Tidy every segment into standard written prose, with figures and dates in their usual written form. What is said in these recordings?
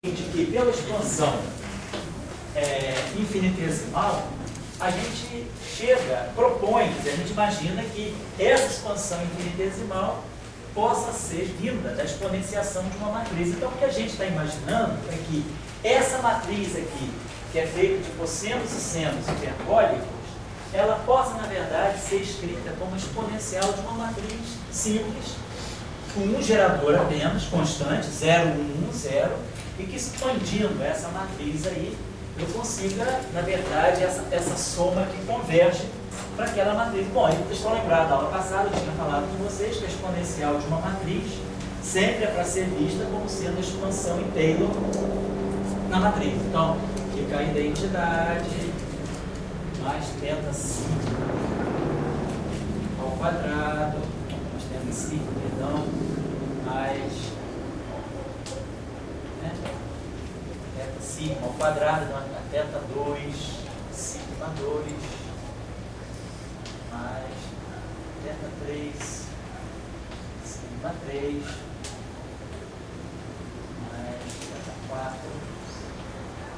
que pela expansão infinitesimal, a gente propõe, a gente imagina que essa expansão infinitesimal possa ser vinda da exponenciação de uma matriz. Então, o que a gente está imaginando é que essa matriz aqui, que é feita de cossenos e senos hiperbólicos, ela possa, na verdade, ser escrita como exponencial de uma matriz simples, com um gerador apenas, constante, 0, 1, 0, e que expandindo essa matriz aí, eu consiga, na verdade, essa soma que converge para aquela matriz. Bom, aí vocês estão lembrados da aula passada, eu tinha falado com vocês que a exponencial de uma matriz sempre é para ser vista como sendo a expansão em Taylor na matriz. Então, fica a identidade mais θ5 ao quadrado, mais θ5, perdão, mais θ5 ao quadrado, a θ2, sigma 2, mais θ3, sigma 3, mais θ4,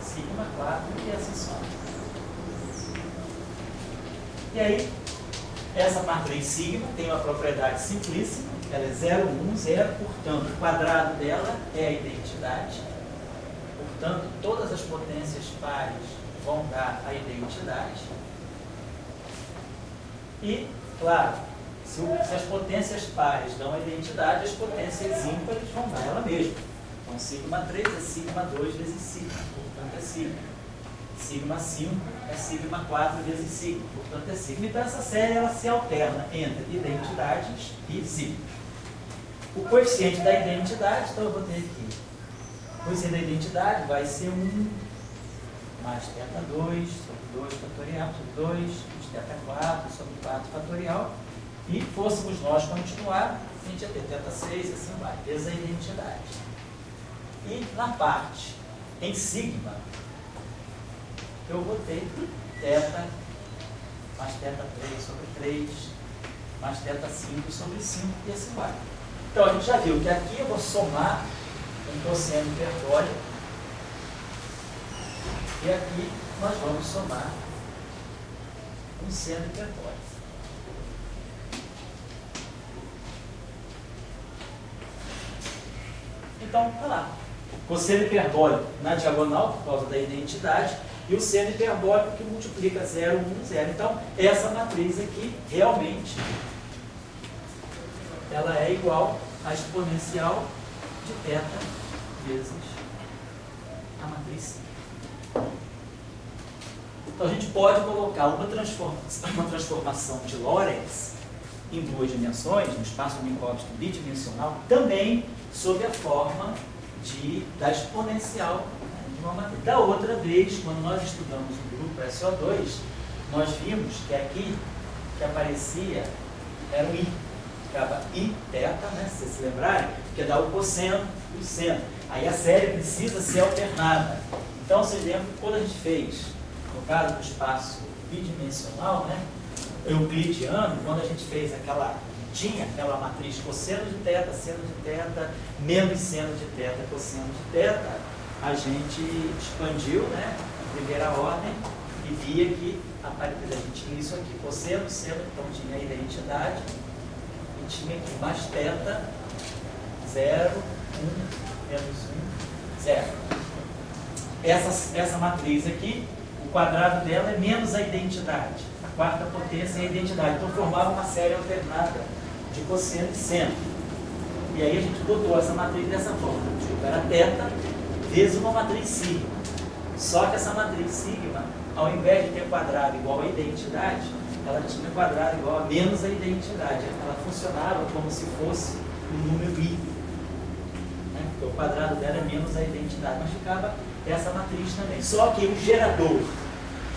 sigma 4 e assim só. E aí, essa matriz sigma tem uma propriedade simplíssima, ela é 0, 1, 0, portanto, o quadrado dela é a identidade. Portanto, todas as potências pares vão dar a identidade. E, claro, se as potências pares dão a identidade, as potências ímpares vão dar ela mesma. Então, sigma 3 é sigma 2 vezes sigma, portanto é sigma. Sigma 5 é sigma 4 vezes sigma, portanto é sigma. Então, essa série ela se alterna entre identidades e sigma. O coeficiente da identidade, então eu vou ter aqui. O coeficiente da identidade vai ser 1 mais θ2 sobre 2 fatorial sobre 2, mais θ4 sobre 4 fatorial. E fôssemos nós continuar, a gente ia ter θ6 assim vai, vezes a identidade. E na parte em sigma, eu vou ter θ mais θ3 sobre 3, mais θ5 sobre 5 e assim vai. Então, a gente já viu que aqui eu vou somar um cosseno hiperbólico e aqui nós vamos somar um seno hiperbólico. Então, tá lá. Cosseno hiperbólico na diagonal, por causa da identidade, e o seno hiperbólico que multiplica 0, 1, 0. Então, essa matriz aqui, realmente, ela é igual à exponencial de θ vezes a matriz 5. Então, a gente pode colocar uma transformação de Lorentz em duas dimensões, no espaço Minkowski bidimensional, também sob a forma da exponencial de uma matriz. Da outra vez, quando nós estudamos o grupo SO2, nós vimos que aqui que aparecia era um I. Ficava I, θ, né? Se vocês se lembrarem, que dá o cosseno e o seno. Aí a série precisa ser alternada. Então, vocês lembram que quando a gente fez, no caso do espaço bidimensional, né, euclidiano, quando a gente fez tinha aquela matriz cosseno de θ, seno de θ, menos seno de θ, cosseno de θ, a gente expandiu, né, a primeira ordem e via que a gente tinha isso aqui, cosseno, seno, então tinha a identidade, e tinha aqui mais θ, 0, 1, menos 1, 0. Essa matriz aqui, o quadrado dela é menos a identidade. A quarta potência é a identidade. Então, formava uma série alternada de cosseno e seno. E aí a gente botou essa matriz dessa forma. Tipo, era θ vezes uma matriz sigma. Só que essa matriz sigma, ao invés de ter quadrado igual a identidade, ela tinha quadrado igual a menos a identidade. Ela funcionava como se fosse o número I. Porque o quadrado dela é menos a identidade, mas ficava essa matriz também. Só que o gerador,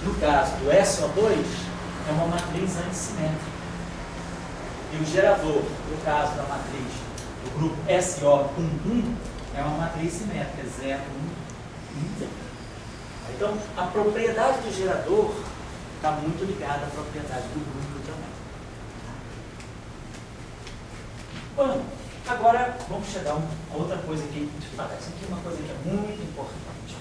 no caso do SO2, é uma matriz antissimétrica. E o gerador, no caso da matriz do grupo SO1,1, é uma matriz simétrica, 0, 1, 1, 0. Então, a propriedade do gerador está muito ligada à propriedade do grupo também. Bom, Agora, vamos chegar a outra coisa aqui. Isso aqui é uma coisa que é muito importante.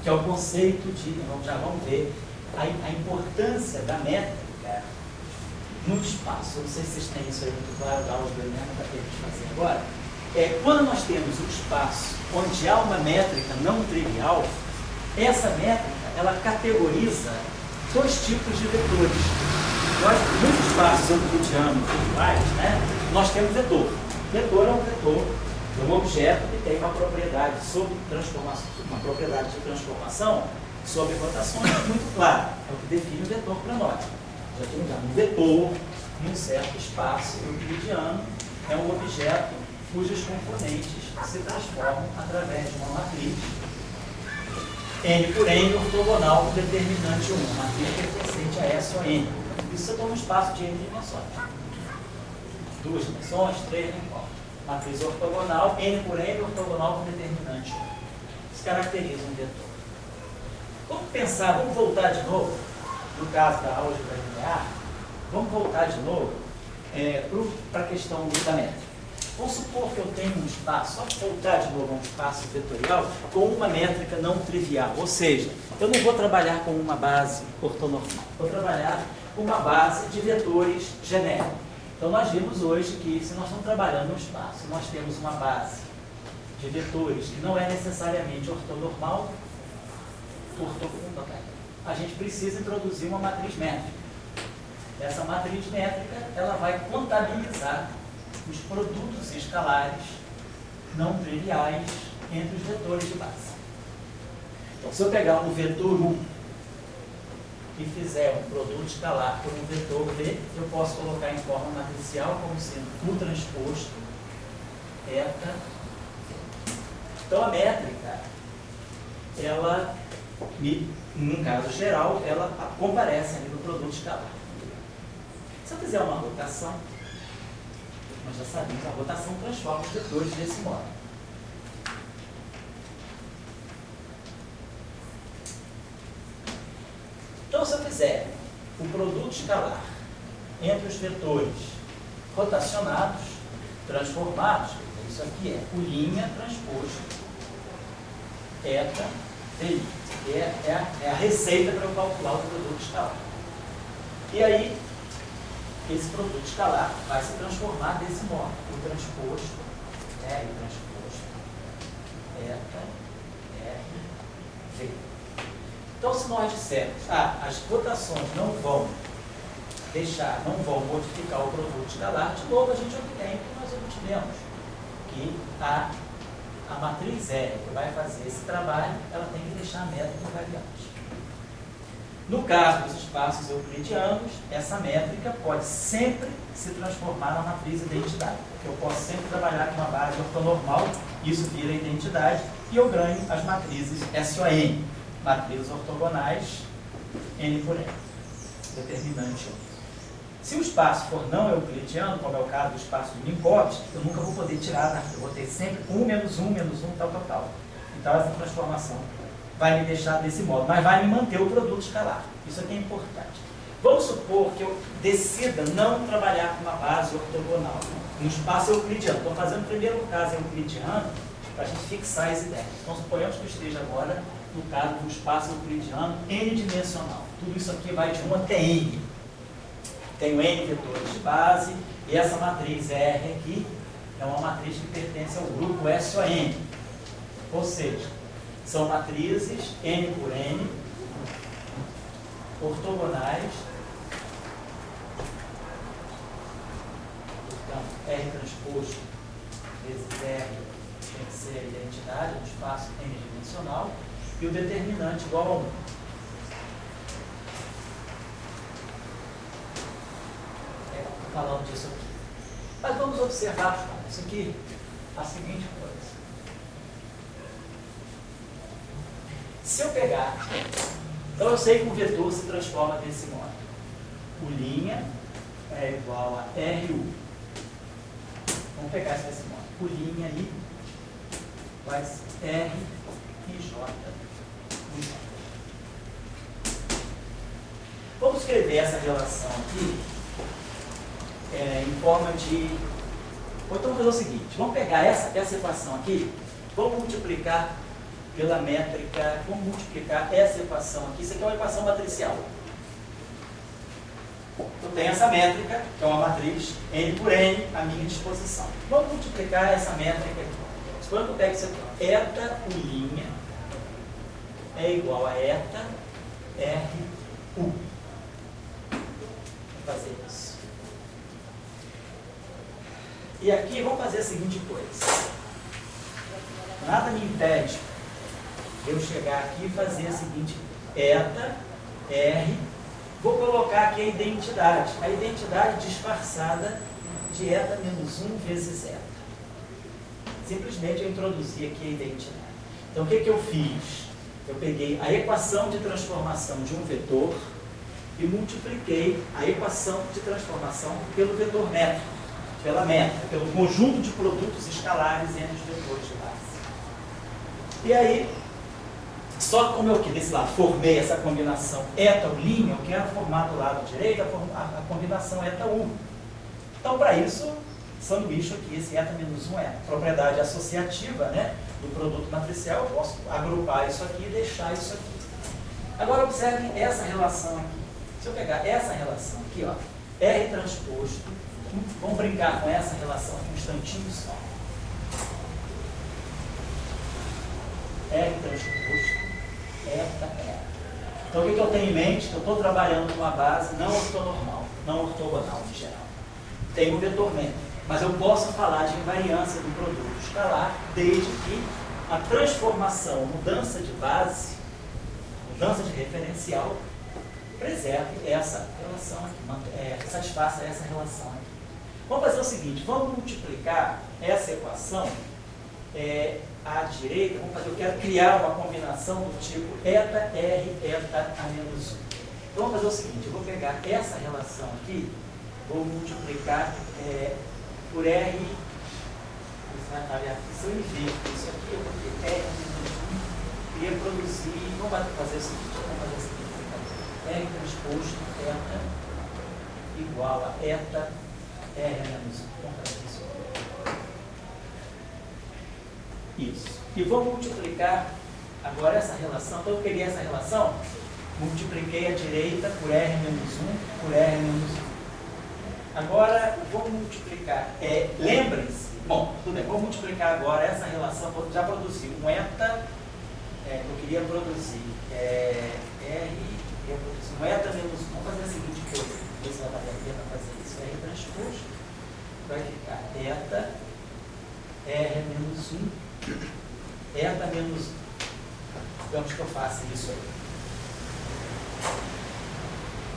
Que é o conceito de, já vamos ver, a importância da métrica no espaço. Eu não sei se vocês têm isso aí muito claro da aula do Enem, para que a gente fazer agora. Quando nós temos um espaço onde há uma métrica não trivial, essa métrica, ela categoriza dois tipos de vetores. Nos espaços euclidianos virtuais, né, nós temos vetor. Vetor é um vetor, é um objeto que tem uma propriedade sobre transformação, uma propriedade de transformação sobre rotações muito clara. É o que define o vetor para nós. Já temos um vetor em um certo espaço euclidiano, é um objeto cujos componentes se transformam através de uma matriz n por n ortogonal com determinante 1, uma matriz pertencente a S ou N. Isso eu estou num espaço de n dimensões. 2 dimensões, 3, não importa. Matriz ortogonal, n por n ortogonal com determinante 1. Isso caracteriza um vetor. Vamos pensar, vamos voltar de novo, no caso da álgebra linear, vamos voltar de novo para a questão da métrica. Vamos supor que eu tenho um espaço, só voltar de novo a um espaço vetorial com uma métrica não trivial, ou seja, eu não vou trabalhar com uma base ortonormal, vou trabalhar com uma base de vetores genéricos. Então nós vimos hoje que se nós estamos trabalhando no espaço, nós temos uma base de vetores que não é necessariamente ortonormal, a gente precisa introduzir uma matriz métrica. Essa matriz métrica, ela vai contabilizar os produtos escalares não triviais entre os vetores de base. Então, se eu pegar um vetor 1 e fizer um produto escalar por um vetor V, eu posso colocar em forma matricial como sendo o transposto eta. Então, a métrica, ela, num caso geral, ela comparece ali no produto escalar. Se eu fizer uma rotação, nós já sabemos, a rotação transforma os vetores desse modo. Então, se eu fizer o produto escalar entre os vetores rotacionados, transformados, isso aqui é o linha transposto eta DI, que é a receita para eu calcular o produto escalar. E aí, esse produto escalar vai se transformar desse modo. O transposto, R transposto, eta, R, V. Então, se nós dissermos, as rotações não vão modificar o produto escalar, de novo a gente obtém o que nós obtivemos, que a matriz R, que vai fazer esse trabalho, ela tem que deixar a métrica invariante. No caso dos espaços euclidianos, essa métrica pode sempre se transformar na matriz identidade, porque eu posso sempre trabalhar com uma base ortonormal, isso vira identidade, e eu ganho as matrizes SON, matrizes ortogonais, N por N, determinante 1. Se o espaço for não euclidiano, como é o caso do espaço de Minkowski, eu nunca vou poder tirar, eu vou ter sempre 1 menos 1 menos 1, tal. Então, essa transformação vai me deixar desse modo, mas vai me manter o produto escalar. Isso aqui é importante. Vamos supor que eu decida não trabalhar com uma base ortogonal, no espaço euclidiano. Estou fazendo o primeiro caso euclidiano para a gente fixar as ideias. Então, suponhamos que eu esteja agora no caso do espaço euclidiano n-dimensional. Tudo isso aqui vai de 1 até n. Tenho n vetores de base, e essa matriz R aqui é uma matriz que pertence ao grupo SON. Ou seja, são matrizes n por n, ortogonais, portanto, R transposto vezes R tem que ser a identidade no espaço n-dimensional, e o determinante igual a 1. Falando disso aqui. Mas vamos observar isso aqui, a seguinte coisa. Se eu pegar, então eu sei que o vetor se transforma desse modo. O linha é igual a RU. Vamos pegar isso desse modo. O linha I vai ser R e J. Vamos escrever essa relação aqui em forma de... Ou então vamos fazer o seguinte, vamos pegar essa equação aqui, vamos multiplicar pela métrica, vamos multiplicar essa equação aqui, isso aqui é uma equação matricial. Eu tenho essa métrica, que é uma matriz, N por N, à minha disposição. Vamos multiplicar essa métrica aqui. Quando eu pego isso aqui, ó, eta U' é igual a eta RU. Vou fazer isso. E aqui vamos fazer a seguinte coisa. Nada me impede de eu chegar aqui e fazer a seguinte eta R. Vou colocar aqui a identidade disfarçada de eta menos 1 vezes eta. Simplesmente eu introduzi aqui a identidade. Então o que eu fiz? Eu peguei a equação de transformação de um vetor e multipliquei a equação de transformação pelo vetor métrico, pelo conjunto de produtos escalares entre os vetores de base. E aí, só como eu aqui desse lado formei essa combinação eta-U', eu quero formar do lado direito a combinação eta-U. Então, para isso, sanduíche aqui, esse eta menos 1 é propriedade associativa, né, do produto matricial. Eu posso agrupar isso aqui e deixar isso aqui. Agora, observem essa relação aqui. Se eu pegar essa relação aqui, ó, R transposto, vamos brincar com essa relação aqui um instantinho só. R transposto, eta R. Então, o que eu tenho em mente? Eu estou trabalhando com uma base não ortonormal, não ortogonal em geral. Tem um vetor métrico, mas eu posso falar de invariância do produto escalar desde que a transformação, mudança de base, mudança de referencial, preserve essa relação aqui, satisfaça essa relação aqui. Vamos fazer o seguinte, vamos multiplicar essa equação à direita, eu quero criar uma combinação do tipo eta R, eta A menos 1. Então vamos fazer o seguinte, eu vou pegar essa relação aqui, vou multiplicar por R, se eu inverto isso aqui, eu vou ter R menos 1, queria produzir, vamos fazer o seguinte, R transposto eta igual a eta R menos 1. Vamos fazer isso. Isso. E vou multiplicar agora essa relação. Então eu peguei essa relação, multipliquei a direita por R menos 1 por R menos 1. Agora vou multiplicar. Lembrem-se, bom, tudo bem, vou multiplicar agora essa relação, já produzi um eta, eu queria produzir um eta menos 1. Vamos fazer a seguinte coisa, ver se vai valer a pena fazer isso. R transposto vai ficar eta R menos 1, eta menos 1. Digamos que eu faça isso aí.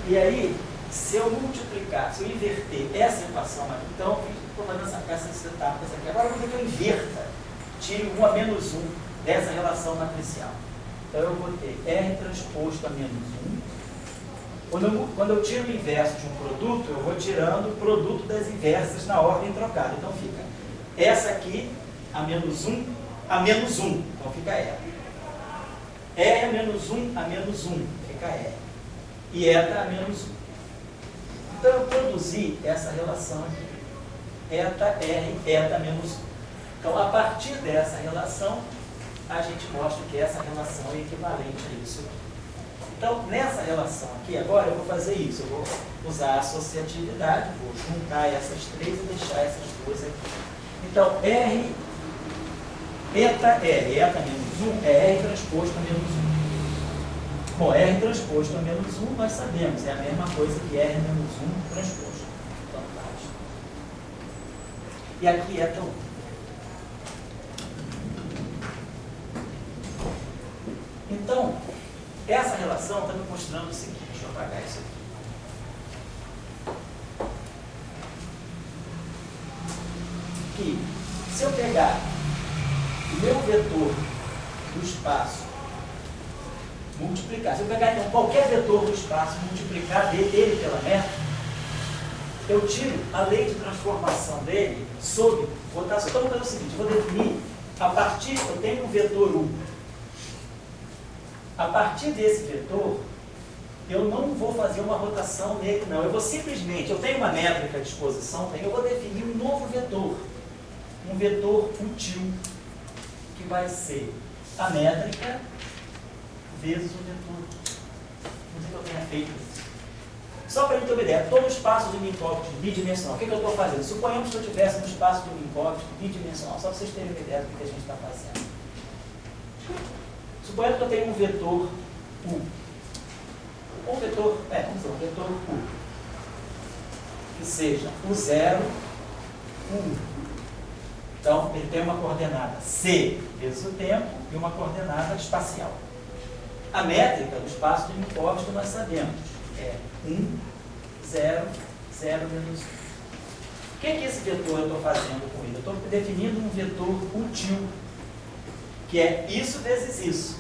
E aí, se eu multiplicar, se eu inverter essa equação aqui, então estou fazendo essas etapas aqui. Agora eu vou ter que eu inverta, tire 1 a menos 1 dessa relação matricial. Então eu vou ter R transposto a menos 1. Quando eu tiro o inverso de um produto, eu vou tirando o produto das inversas na ordem trocada. Então fica essa aqui, a menos 1, a menos 1. Então fica R. R a menos 1, a menos 1. Fica R. E eta a menos 1. Então eu produzi essa relação aqui. Eta R, eta menos 1. Então a partir dessa relação, a gente mostra que essa relação é equivalente a isso aqui. Então, nessa relação aqui, agora eu vou fazer isso. Eu vou usar a associatividade, vou juntar essas três e deixar essas duas aqui. Então, R, eta menos 1 é R transposto a menos 1. Bom, R transposto a menos 1, nós sabemos, é a mesma coisa que R menos 1 transposto. Fantástico. E aqui eta 1. Então, essa relação está me mostrando o seguinte, deixa eu apagar isso aqui. Que se eu pegar o meu vetor do espaço, multiplicar, se eu pegar então qualquer vetor do espaço, multiplicar dele pela métrica, eu tiro a lei de transformação dele sob rotação. Então, vou fazer o seguinte, vou definir, a partir, eu tenho um vetor U. A partir desse vetor, eu não vou fazer uma rotação nele, não. Eu vou simplesmente, eu tenho uma métrica de exposição, eu vou definir um novo vetor. Um vetor útil, que vai ser a métrica vezes o vetor. Não sei que eu tenha feito isso. Só para a gente ter uma ideia, todo espaço de Minkowski bidimensional, o que eu estou fazendo? Suponhamos que eu tivesse um espaço de Minkowski bidimensional, só para vocês terem uma ideia do que a gente está fazendo. Suponhamos que eu tenho um vetor U. Um vetor, vamos dizer, um vetor U. Que seja U0, U1. Então, ele tem uma coordenada C vezes o tempo e uma coordenada espacial. A métrica do espaço de Minkowski nós sabemos. É 1, 0, 0 menos 1. O que é esse vetor eu estou fazendo com ele? Eu estou definindo um vetor útil, que é isso vezes isso.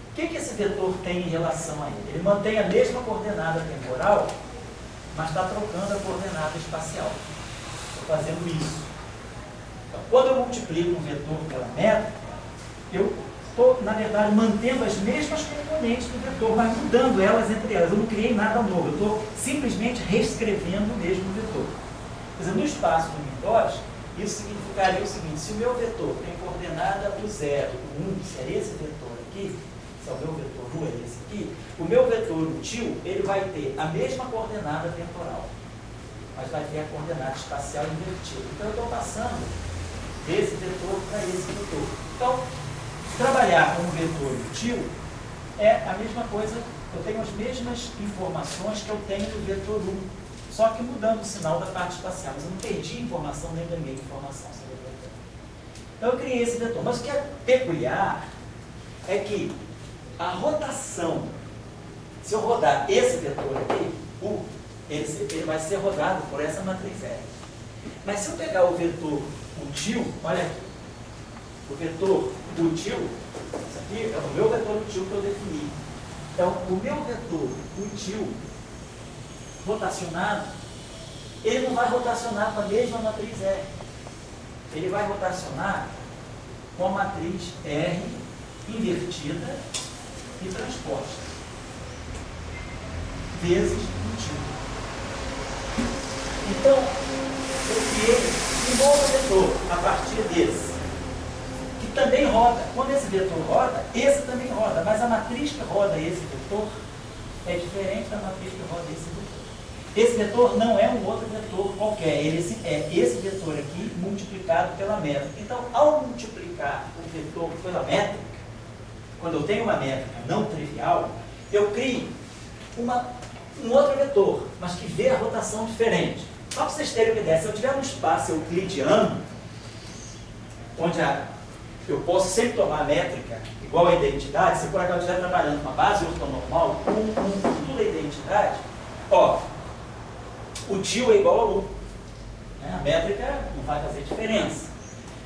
O que esse vetor tem em relação a ele? Ele mantém a mesma coordenada temporal, mas está trocando a coordenada espacial. Estou fazendo isso. Então, quando eu multiplico um vetor pela métrica, eu estou, na verdade, mantendo as mesmas componentes do vetor, mas mudando elas entre elas. Eu não criei nada novo, eu estou simplesmente reescrevendo o mesmo vetor. Quer dizer, no espaço do Minkowski, isso significaria o seguinte: se o meu vetor tem coordenada o 0, o 1, se é esse vetor aqui, se é o meu vetor U é esse aqui, o meu vetor útil, ele vai ter a mesma coordenada temporal, mas vai ter a coordenada espacial invertida. Então, eu estou passando desse vetor para esse vetor. Então, trabalhar com um vetor útil é a mesma coisa, eu tenho as mesmas informações que eu tenho no vetor U, só que mudando o sinal da parte espacial, mas eu não perdi informação nem ganhei informação sobre o vetor. Então eu criei esse vetor, mas o que é peculiar é que a rotação, se eu rodar esse vetor aqui, U, ele vai ser rodado por essa matriz R. Mas se eu pegar o vetor útil, olha aqui, o vetor útil, isso aqui é o meu vetor útil que eu defini. Então, o meu vetor útil rotacionado, ele não vai rotacionar com a mesma matriz R. Ele vai rotacionar com a matriz R invertida e transposta, vezes útil. Então, eu criei um novo vetor a partir desse, que também roda. Quando esse vetor roda, esse também roda, mas a matriz que roda esse vetor é diferente da matriz que roda esse vetor. Esse vetor não é um outro vetor qualquer, ele é esse vetor aqui multiplicado pela métrica. Então, ao multiplicar o vetor pela métrica, quando eu tenho uma métrica não trivial, eu crio um outro vetor, mas que vê a rotação diferente. Só para vocês terem uma ideia, se eu tiver um espaço euclidiano, onde eu posso sempre tomar a métrica igual a identidade, se por acaso eu estiver trabalhando com uma base ortonormal, tudo é identidade, ó, o tio é igual ao U. A métrica não vai fazer diferença.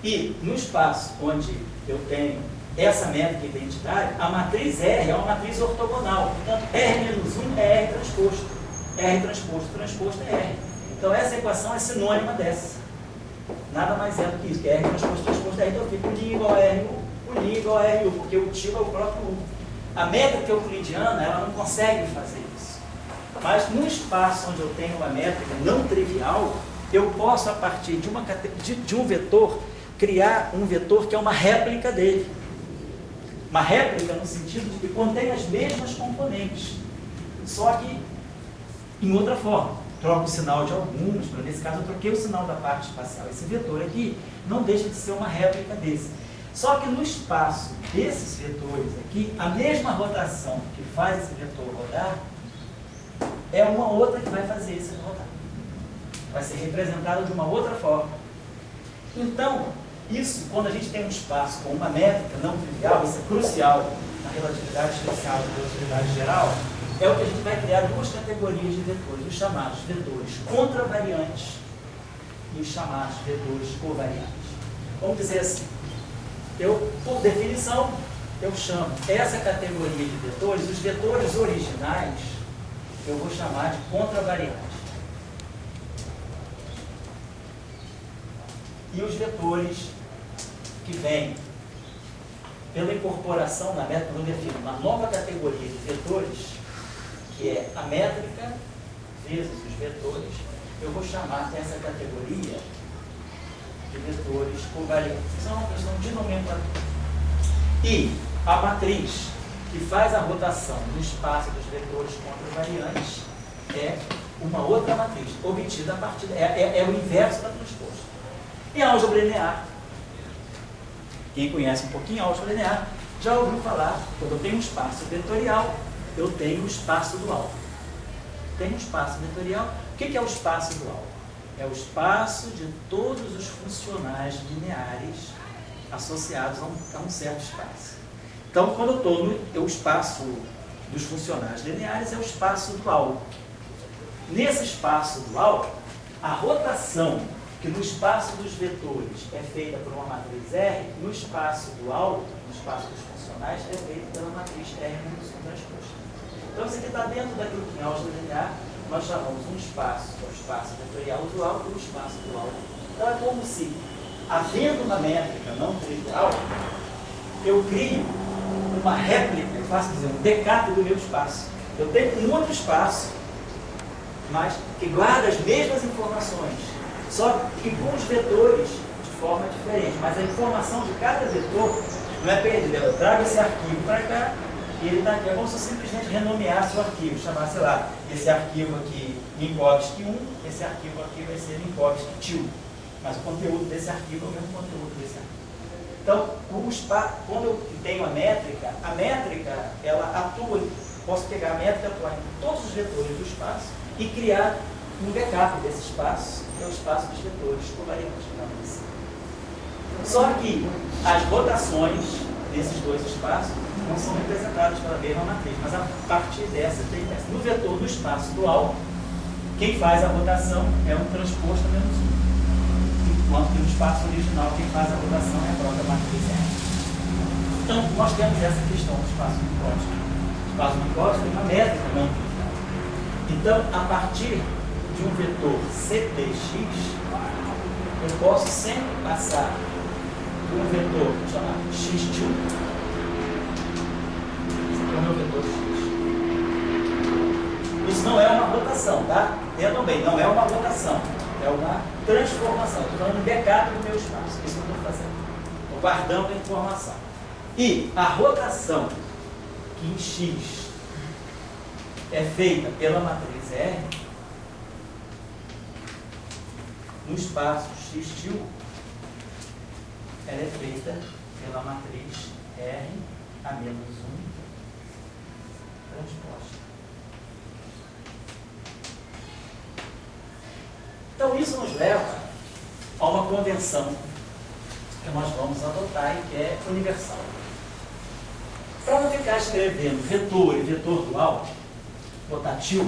E no espaço onde eu tenho essa métrica identidade, a matriz R é uma matriz ortogonal. Portanto, R menos 1 é R transposto. R transposto é R. Então, essa equação é sinônima dessa. Nada mais é do que isso, que R transposto é R. Então, fica o Li igual a R, o Li igual a R, porque o tio é o próprio U. A métrica euclidiana, ela não consegue fazer isso. Mas no espaço onde eu tenho uma métrica não trivial, eu posso, a partir de um vetor, criar um vetor que é uma réplica dele. Uma réplica no sentido de que contém as mesmas componentes, só que em outra forma. Troco o sinal de alguns, nesse caso eu troquei o sinal da parte espacial. Esse vetor aqui não deixa de ser uma réplica desse. Só que no espaço desses vetores aqui, a mesma rotação que faz esse vetor rodar, é uma outra que vai fazer esse rodar. Vai ser representado de uma outra forma. Então, isso, quando a gente tem um espaço com uma métrica não trivial, isso é crucial na relatividade especial e na relatividade geral, é o que a gente vai criar duas categorias de vetores, os chamados vetores contravariantes e os chamados vetores covariantes. Vamos dizer assim, por definição, eu chamo essa categoria de vetores, os vetores originais, eu vou chamar de contravariantes. E os vetores que vêm pela incorporação na métrica, eu defino uma nova categoria de vetores, que é a métrica vezes os vetores, eu vou chamar dessa categoria de vetores covariantes. Isso é uma questão de nomenclatura. E a matriz que faz a rotação no espaço dos vetores contravariantes é uma outra matriz, obtida a partir... É o inverso da transposta. E a álgebra linear, quem conhece um pouquinho a álgebra linear, já ouviu falar, quando eu tenho um espaço vetorial, eu tenho o espaço dual. Tem um espaço vetorial. O que é o espaço dual? É o espaço de todos os funcionais lineares associados a um certo espaço. Então, quando eu estou no espaço dos funcionais lineares, é o espaço dual. Nesse espaço dual, a rotação que no espaço dos vetores é feita por uma matriz R, no espaço dual, no espaço dos funcionais, é feita pela matriz R menos 1 transposta. Então, isso aqui está dentro daquilo que em álgebra linear nós chamamos um espaço, que é o espaço vetorial dual, e um espaço dual. Então, é como se, havendo uma métrica não trivial, eu crio uma réplica, eu faço dizer, um decápio do meu espaço. Eu tenho um outro espaço, mas que guarda as mesmas informações, só que com os vetores de forma diferente. Mas a informação de cada vetor não é perdida. Eu trago esse arquivo para cá e ele está aqui. É como se eu simplesmente renomeasse o arquivo, chamasse, sei lá, esse arquivo aqui Minkowski 1, esse arquivo aqui vai ser Minkowski 2. Mas o conteúdo desse arquivo é o mesmo conteúdo desse arquivo. Então, quando eu tenho a métrica, ela atua, posso pegar a métrica e atuar em todos os vetores do espaço e criar um backup desse espaço, que é o espaço dos vetores covariantes. Só que as rotações desses dois espaços não são representadas pela mesma matriz, mas a partir dessa, no vetor do espaço dual, quem faz a rotação é um transposto menos 1. Enquanto que no espaço original, quem faz a rotação é a própria matriz R. Então, nós temos essa questão do espaço Minkowski. O espaço Minkowski tem uma métrica não trivial. Então, a partir de um vetor CTX, eu posso sempre passar por um vetor chamado X2. Esse aqui é o meu vetor X. Isso não é uma rotação, tá? Entendam bem, não é uma rotação. É uma transformação. Estou falando de backup do meu espaço. Isso que eu estou fazendo. Estou guardando a informação. E a rotação que em X é feita pela matriz R, no espaço X2, ela é feita pela matriz R a menos 1 transposta. Então, isso nos leva a uma convenção que nós vamos adotar e que é universal. Para não ficar escrevendo vetor e vetor dual, botar til,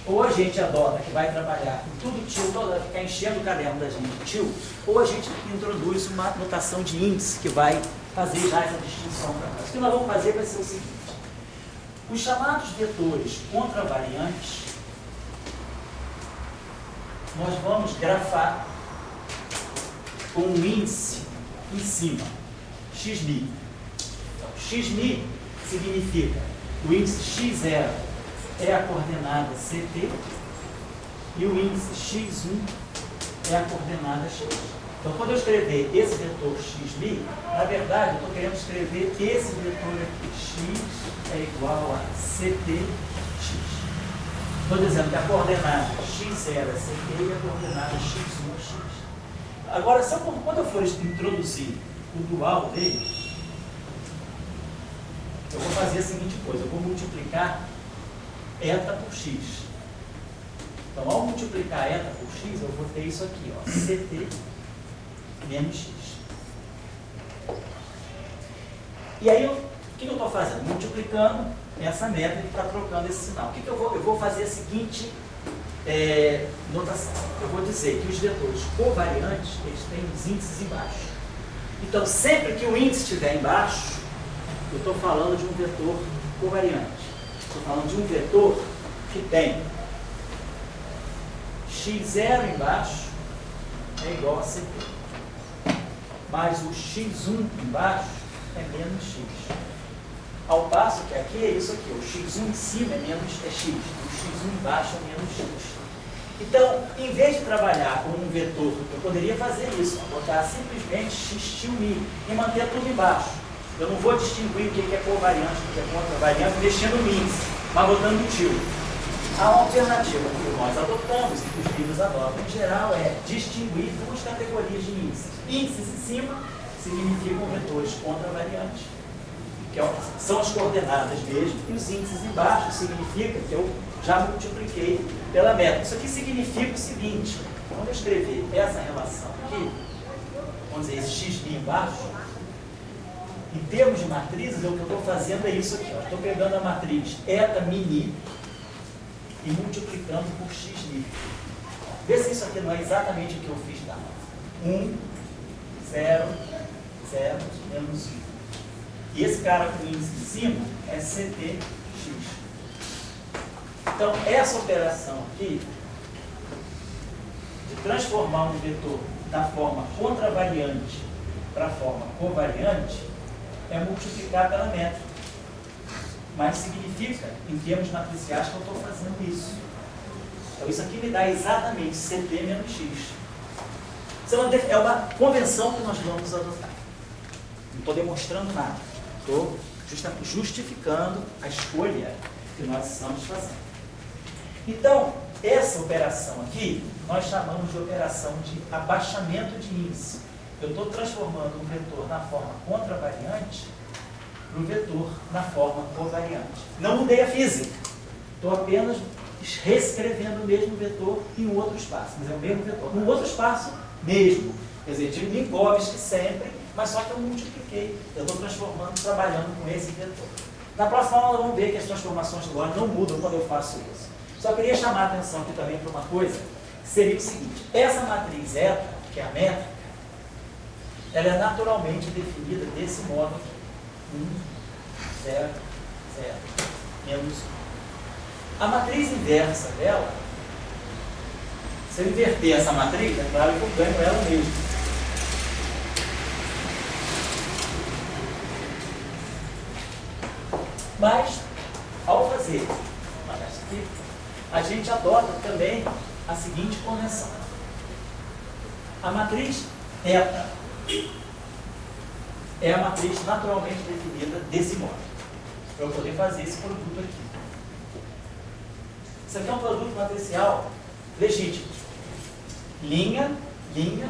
ou a gente adota que vai trabalhar com tudo til, ficar enchendo o caderno da gente til, ou a gente introduz uma notação de índice que vai fazer já essa distinção para nós. O que nós vamos fazer vai ser o seguinte: os chamados vetores contravariantes, nós vamos grafar com um índice em cima, xmi. Então, xmi significa o índice x0 é a coordenada ct e o índice x1 é a coordenada x. Então, quando eu escrever esse vetor xmi, na verdade, eu estou querendo escrever esse vetor aqui, x é igual a ctx. Estou dizendo que a coordenada x0 é ct e a coordenada x1 é x. Agora, quando eu for introduzir o dual dele, eu vou fazer a seguinte coisa: eu vou multiplicar eta por x. Então, ao multiplicar eta por x, eu vou ter isso aqui, ó, ct menos x. E aí, o que eu estou fazendo? Multiplicando essa métrica que está trocando esse sinal. O que eu vou fazer a seguinte notação. Eu vou dizer que os vetores covariantes, eles têm os índices embaixo. Então, sempre que o índice estiver embaixo, eu estou falando de um vetor covariante. Estou falando de um vetor que tem x0 embaixo é igual a ct. Mas o x1 embaixo é menos x. Ao passo que aqui é isso aqui, o x1 em cima é x, o x1 embaixo é menos x. Então, em vez de trabalhar com um vetor, eu poderia fazer isso, botar simplesmente x til i e manter tudo embaixo. Eu não vou distinguir o que é covariante, o que é contravariante, mexendo no índice, mas botando til. A alternativa que nós adotamos, e que os livros adotam em geral, é distinguir duas categorias de índices. Índices em cima significam vetores contravariantes, que são as coordenadas mesmo, e os índices embaixo significa que eu já multipliquei pela meta. Isso aqui significa o seguinte: quando eu escrever essa relação aqui, vamos dizer, esse x embaixo, em termos de matrizes, o que eu estou fazendo é isso aqui. Estou pegando a matriz eta mini e multiplicando por x livre. Vê se isso aqui não é exatamente o que eu fiz lá. 1, 0, 0, menos 1. E esse cara com o índice em cima é CTX. Então, essa operação aqui, de transformar um vetor da forma contravariante para a forma covariante, é multiplicar pela métrica. Mas significa, em termos matriciais, que eu estou fazendo isso. Então, isso aqui me dá exatamente CT menos X. Isso é uma convenção que nós vamos adotar. Não estou demonstrando nada. Estou justificando a escolha que nós estamos fazendo. Então, essa operação aqui, nós chamamos de operação de abaixamento de índice. Eu estou transformando um vetor na forma contravariante para o vetor na forma covariante. Não mudei a física. Estou apenas reescrevendo o mesmo vetor em um outro espaço. Mas é o mesmo vetor. Num outro espaço mesmo. Quer dizer, de Minkowski sempre, mas só que eu multipliquei. Eu estou transformando, trabalhando com esse vetor. Na próxima aula vamos ver que as transformações de Lorentz não mudam quando eu faço isso. Só queria chamar a atenção aqui também para uma coisa, que seria o seguinte: essa matriz eta, que é a métrica, ela é naturalmente definida desse modo aqui. 1, 0, 0, menos 1. A matriz inversa dela, se eu inverter essa matriz, é claro que eu ganho ela mesmo. Mas, ao fazer isso aqui, a gente adota também a seguinte convenção. A matriz eta é a matriz naturalmente definida desse modo, para eu poder fazer esse produto aqui. Isso aqui é um produto matricial legítimo. Linha, linha,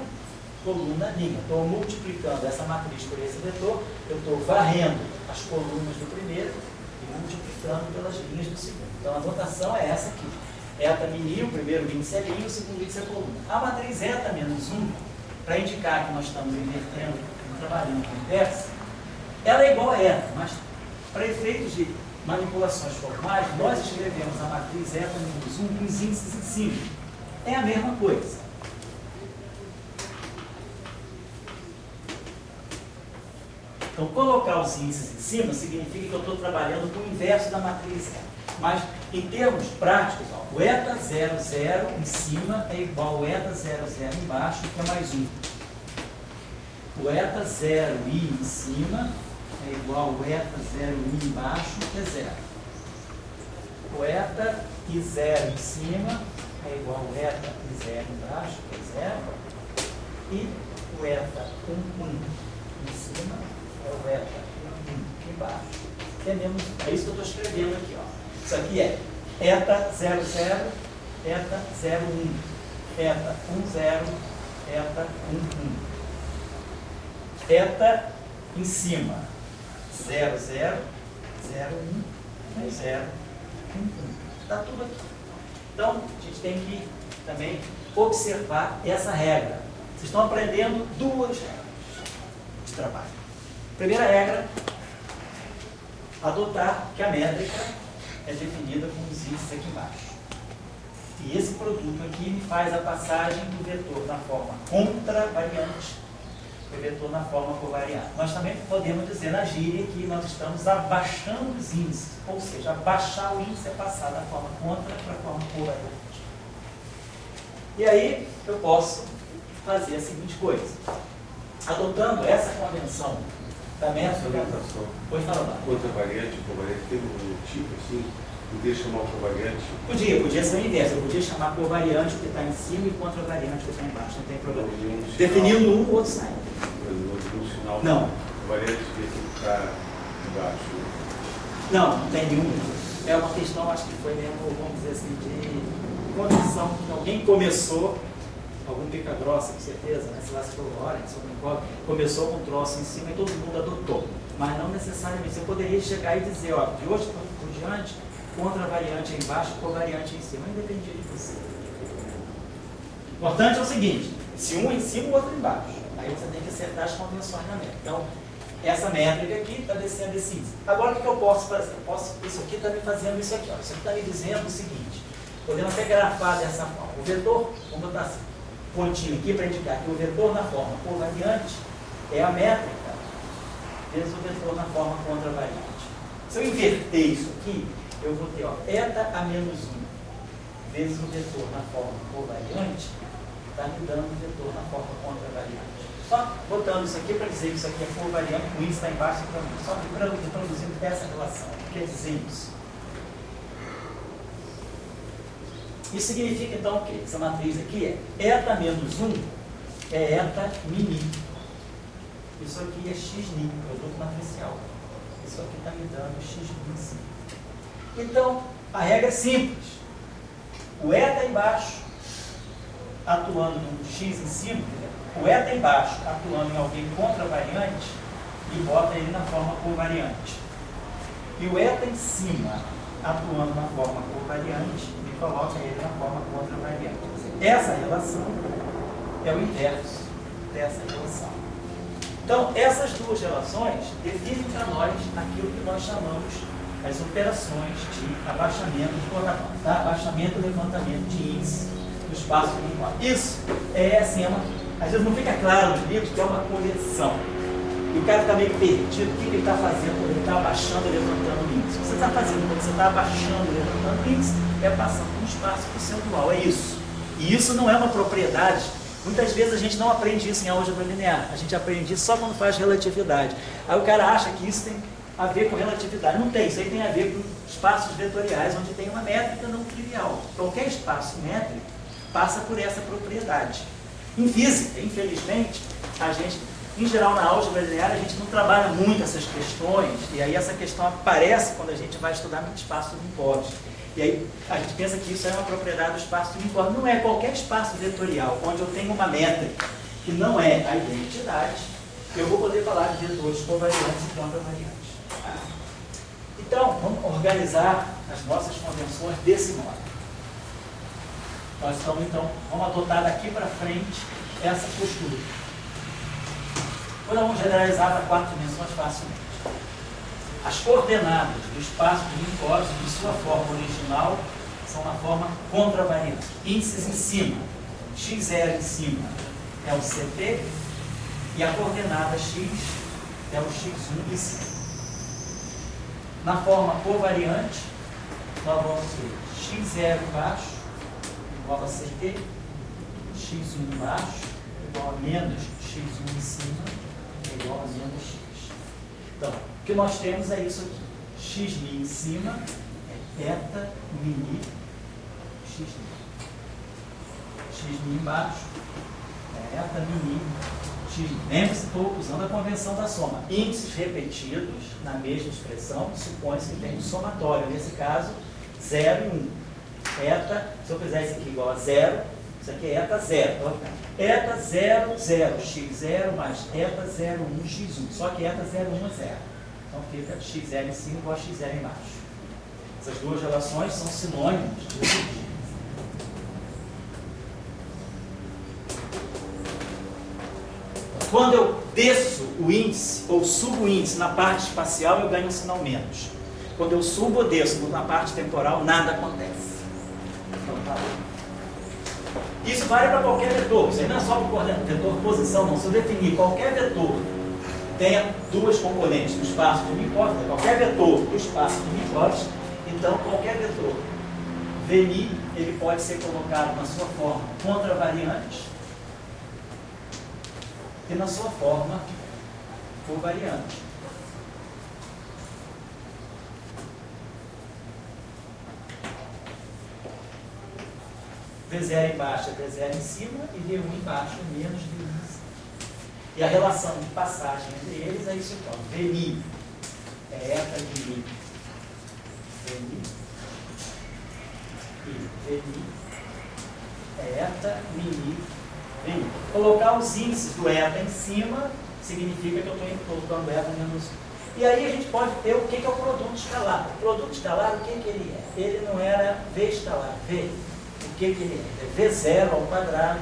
coluna, linha. Estou multiplicando essa matriz por esse vetor, eu estou varrendo as colunas do primeiro e multiplicando pelas linhas do segundo. Então a notação é essa aqui. Eta mini, o primeiro índice é linha, o segundo índice é coluna. A matriz eta menos 1, para indicar que nós estamos invertendo, trabalhando com inversa, ela é igual a eta, mas para efeitos de manipulações formais, nós escrevemos a matriz eta menos 1 com os índices em cima. É a mesma coisa. Então, colocar os índices em cima significa que eu estou trabalhando com o inverso da matriz eta. Mas, em termos práticos, ó, o eta 0, 0 em cima é igual ao eta 0, 0 embaixo, que é mais 1. O eta 0i em cima é igual ao eta 0i embaixo, que é 0. O eta i0 em cima é igual ao eta i0 embaixo, que é 0. E o eta 1 em cima é o eta 1 embaixo, que é menos 1. É isso que eu estou escrevendo aqui. Ó. Isso aqui é eta 0, 0, eta 0, 1, eta 1, 0, eta 1, 1. Eta em cima, 0, 0, 0, 1, 0, 1, 1. Está tudo aqui. Então, a gente tem que também observar essa regra. Vocês estão aprendendo duas regras de trabalho. Primeira regra, adotar que a métrica é definida com os índices aqui embaixo. E esse produto aqui me faz a passagem do vetor na forma contravariante o vetor na forma covariante. Nós também podemos dizer na gíria que nós estamos abaixando os índices, ou seja, abaixar o índice é passar da forma contra para a forma covariante. E aí eu posso fazer a seguinte coisa. Adotando essa convenção da métrica. orientação. Pode falar lá. Contravariante, covariante, tem um tipo assim, podia chamar o covariante. Podia ser o inverso. Eu podia chamar covariante o que está em cima e contravariante o que está embaixo. Não tem problema. Não, Definindo um, o outro sai. No sinal, Não. covariante devia ficar embaixo. Não tem nenhum. É uma questão, acho que foi mesmo, vamos dizer assim, de condição. Alguém começou, algum pica grossa, com certeza, né? Se lá se for Lawrence, começou com um troço em cima e todo mundo adotou. Mas não necessariamente. Você poderia chegar e dizer, ó, de hoje por diante, contravariante embaixo, covariante em cima. Não dependia de você. O importante é o seguinte, se um em cima, o outro embaixo. Aí você tem que acertar as convenções na métrica. Então, essa métrica aqui está descendo esse índice. Agora, o que eu posso fazer? Isso aqui está me fazendo isso aqui. Ó. Isso aqui está me dizendo o seguinte. Podemos até grafar dessa forma. O vetor, vamos botar assim, pontinho aqui para indicar que o vetor na forma covariante é a métrica vezes o vetor na forma contravariante. Se eu inverter isso aqui, eu vou ter, ó, eta a menos 1 vezes o vetor na forma covariante, está me dando o vetor na forma contravariante. Só botando isso aqui para dizer que isso aqui é covariante, o índice está embaixo para mim. Só reproduzindo essa relação. O que quer dizer isso? Isso significa então o quê? Essa matriz aqui é eta menos 1 é eta mini. Isso aqui é x min, produto matricial. Isso aqui está me dando x min sim. Então, a regra é simples. O eta embaixo atuando no x em cima, o eta embaixo atuando em alguém contravariante e bota ele na forma covariante. E o eta em cima atuando na forma covariante e coloca ele na forma contravariante. Essa relação é o inverso dessa relação. Então, essas duas relações definem para nós aquilo que nós chamamos as operações de abaixamento de contraponto, tá? Abaixamento e levantamento de índice do espaço uniforme. Isso é assim, às vezes não fica claro nos livros que é uma correção. E o cara fica meio perdido, o que ele está fazendo quando ele está abaixando e levantando o índice? O que você está fazendo quando você está abaixando e levantando o índice é passando um espaço percentual, é isso. E isso não é uma propriedade. Muitas vezes a gente não aprende isso em álgebra linear, a gente aprende isso só quando faz relatividade. Aí o cara acha que isso tem a ver com relatividade. Não tem, isso aí tem a ver com espaços vetoriais, onde tem uma métrica não trivial. Qualquer espaço métrico passa por essa propriedade. Em física, infelizmente, a gente, em geral na álgebra linear, a gente não trabalha muito essas questões, e aí essa questão aparece quando a gente vai estudar muito espaço Minkowski. E aí a gente pensa que isso é uma propriedade do espaço Minkowski. Não é. Qualquer espaço vetorial onde eu tenho uma métrica que não é a identidade, eu vou poder falar de vetores covariantes e contravariantes. Então, vamos organizar as nossas convenções desse modo. Nós estamos, então, vamos adotar daqui para frente essa postura. Agora vamos generalizar para 4 dimensões facilmente. As coordenadas do espaço de Minkowski, de sua forma original, são na forma contravariante. Índices em cima, x0 em cima é o CT, e a coordenada x é o x1 em cima. Na forma covariante, nós vamos ter x0 embaixo igual a CT, x1 embaixo igual a menos x1 em cima é igual a menos x. Então, o que nós temos é isso aqui. X min em cima é eta mini x min. X min embaixo é eta mini x min. Lembre-se, estou usando a convenção da soma. Índices repetidos na mesma expressão, supõe-se que tem um somatório. Nesse caso, 0 e 1. Eta, se eu fizer isso aqui igual a 0, isso aqui é eta 0. Então, eta 0, 0, x0 mais eta 0, 1, x1. Só que eta 0, 1 é 0. Então fica x0 em cima igual a x0 embaixo. Essas duas relações são sinônimos de origem. Quando eu desço o índice ou subo o índice na parte espacial, eu ganho um sinal menos. Quando eu subo ou desço na parte temporal, nada acontece. Então, tá. Isso vale para qualquer vetor. Isso aí não é só para o vetor posição, não. Se eu definir qualquer vetor tenha duas componentes do espaço de Minkowski, qualquer vetor do espaço de Minkowski, então qualquer vetor Vni, ele pode ser colocado na sua forma contravariante e na sua forma covariante. V0 embaixo é V0 em cima e V1 embaixo é menos V1 em cima. E a relação de passagem entre eles é isso aqui, ó. Vmi é eta de mi. Vmi e Vmi é eta, mini, Vmi. Colocar os índices do eta em cima significa que eu estou colocando eta menos 1. E aí a gente pode ver o que é o produto escalar. O produto escalar, o que ele é? Ele não era V escalar, V. O que ele é? É V0 ao quadrado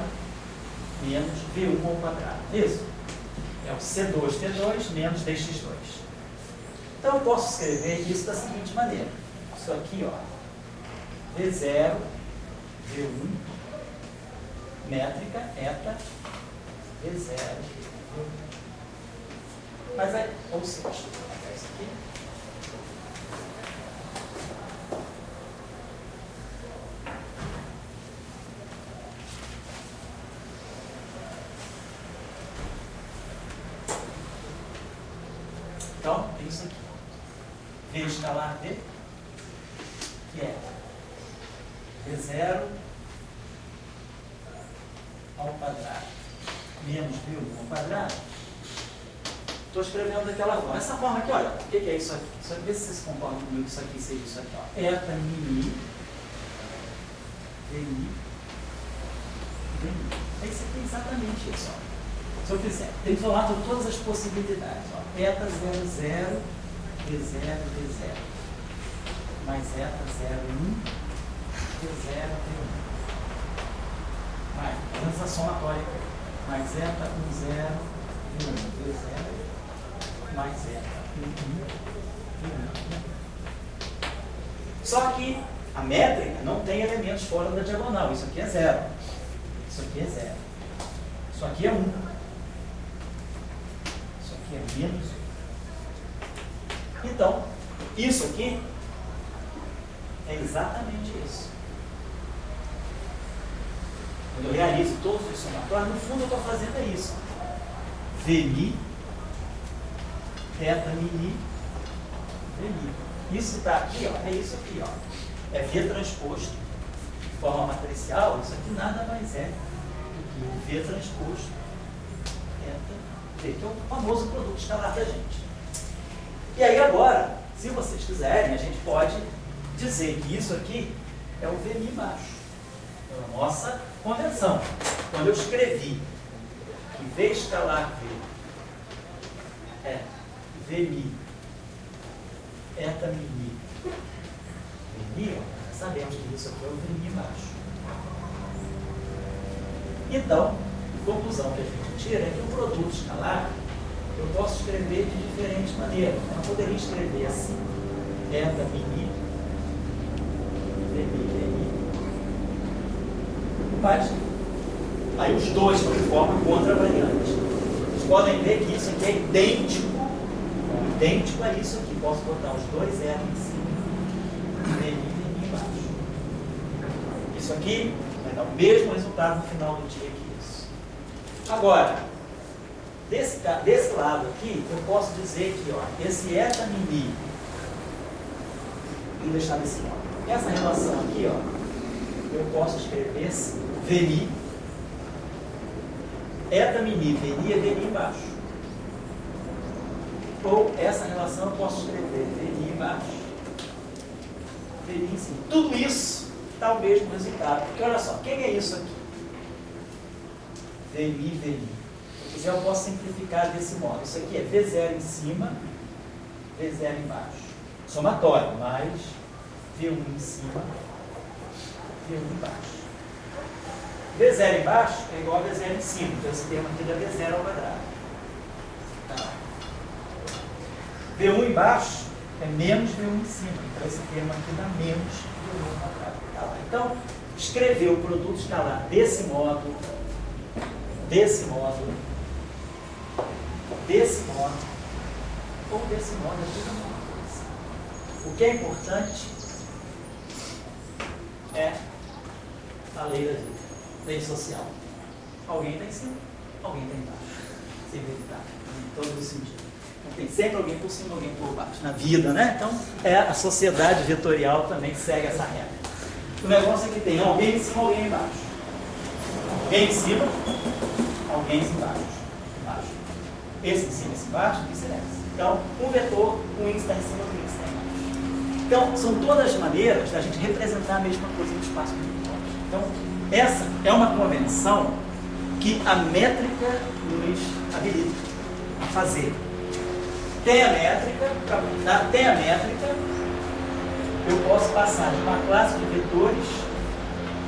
menos V1 ao quadrado. Isso? É o C2T2 menos DX2. Então eu posso escrever isso da seguinte maneira. Isso aqui, ó. V0, V1, métrica, eta, V0, V1. Mas aí, ou seja, deixa eu colocar isso aqui. Então, tem isso aqui. V escalar V, que é V0 ao quadrado menos V1 ao quadrado. Estou escrevendo daquela forma. Essa forma aqui, olha, o que é isso aqui? Isso aqui, vê se vocês concordam comigo, isso aqui seria isso aqui, ó. Eta mini, Vmi, Vmi. Isso aqui é exatamente isso, ó. Se eu fizer, tem que falar de todas as possibilidades, ó. Eta 0, 0, V0, V0. Mais eta 0, 1, V0, V1. Mais, essa somatória aqui. Mais eta 1, 0, V1, V0. Mais eta, 1. Só que a métrica não tem elementos fora da diagonal. Isso aqui é 0. Isso aqui é 0. Isso aqui é 1. Isso aqui é menos 1. Então, isso aqui é exatamente isso. Quando eu realizo todos os somatórios, no fundo eu estou fazendo isso. Vmi, eta mini, Vmi. Isso está aqui, ó, é isso aqui, ó. É V transposto de forma matricial. Isso aqui nada mais é do que V transposto eta V, que é o famoso produto escalar da gente. E aí agora, se vocês quiserem, a gente pode dizer que isso aqui é o Vmi baixo. É a nossa convenção. Quando eu escrevi que V escalar V é Vmi, eta mini, Vmi, ó, sabemos que isso aqui é o Vmi baixo. Então, a conclusão que a gente tira é que o produto escalar eu posso escrever de diferentes maneiras. Eu não poderia escrever assim, eta mini, Vmi, Vmi. Mas aí os dois formam contravariantes. Vocês podem ver que isso aqui é idêntico a isso aqui. Posso botar os dois eta em cima, Vmi, Vmi embaixo. Isso aqui vai dar o mesmo resultado no final do dia que isso. Agora, desse lado aqui, eu posso dizer que ó, esse eta mini, vou deixar desse lado. Essa relação aqui, ó, eu posso escrever Vmi, eta mini, Vmi é Vmi embaixo. Ou essa relação eu posso escrever Vmi embaixo, Vmi em cima. Tudo isso dá o mesmo resultado. Porque olha só, o que é isso aqui? Vmi, Vmi. Se quiser eu posso simplificar desse modo. Isso aqui é V0 em cima, V0 embaixo. Somatório, mais V1 em cima, V1 embaixo. V0 embaixo é igual a V0 em cima. Então esse termo aqui dá V0 ao quadrado. Tá. V1 embaixo é menos V1 em cima. Então esse termo aqui dá menos V1 ao quadrado. Tá. Então, escrever o produto escalar desse modo, desse modo, ou desse modo é tudo a mesma coisa. O que é importante é a lei da vida, lei social. Alguém está em cima, alguém está embaixo. Isso é inevitável, em todos os sentidos. Tem sempre alguém por cima, alguém por baixo, na vida, né? Então, a sociedade vetorial também segue essa regra. O negócio é que tem alguém em cima, alguém embaixo. Alguém em cima, alguém embaixo. Esse em cima, esse embaixo, vice-versa. Então, um vetor, um índice está em cima, o índice está embaixo. Então, são todas as maneiras da gente representar a mesma coisa no espaço virtual. Então, essa é uma convenção que a métrica nos habilita a fazer. Tem a métrica, eu posso passar de uma classe de vetores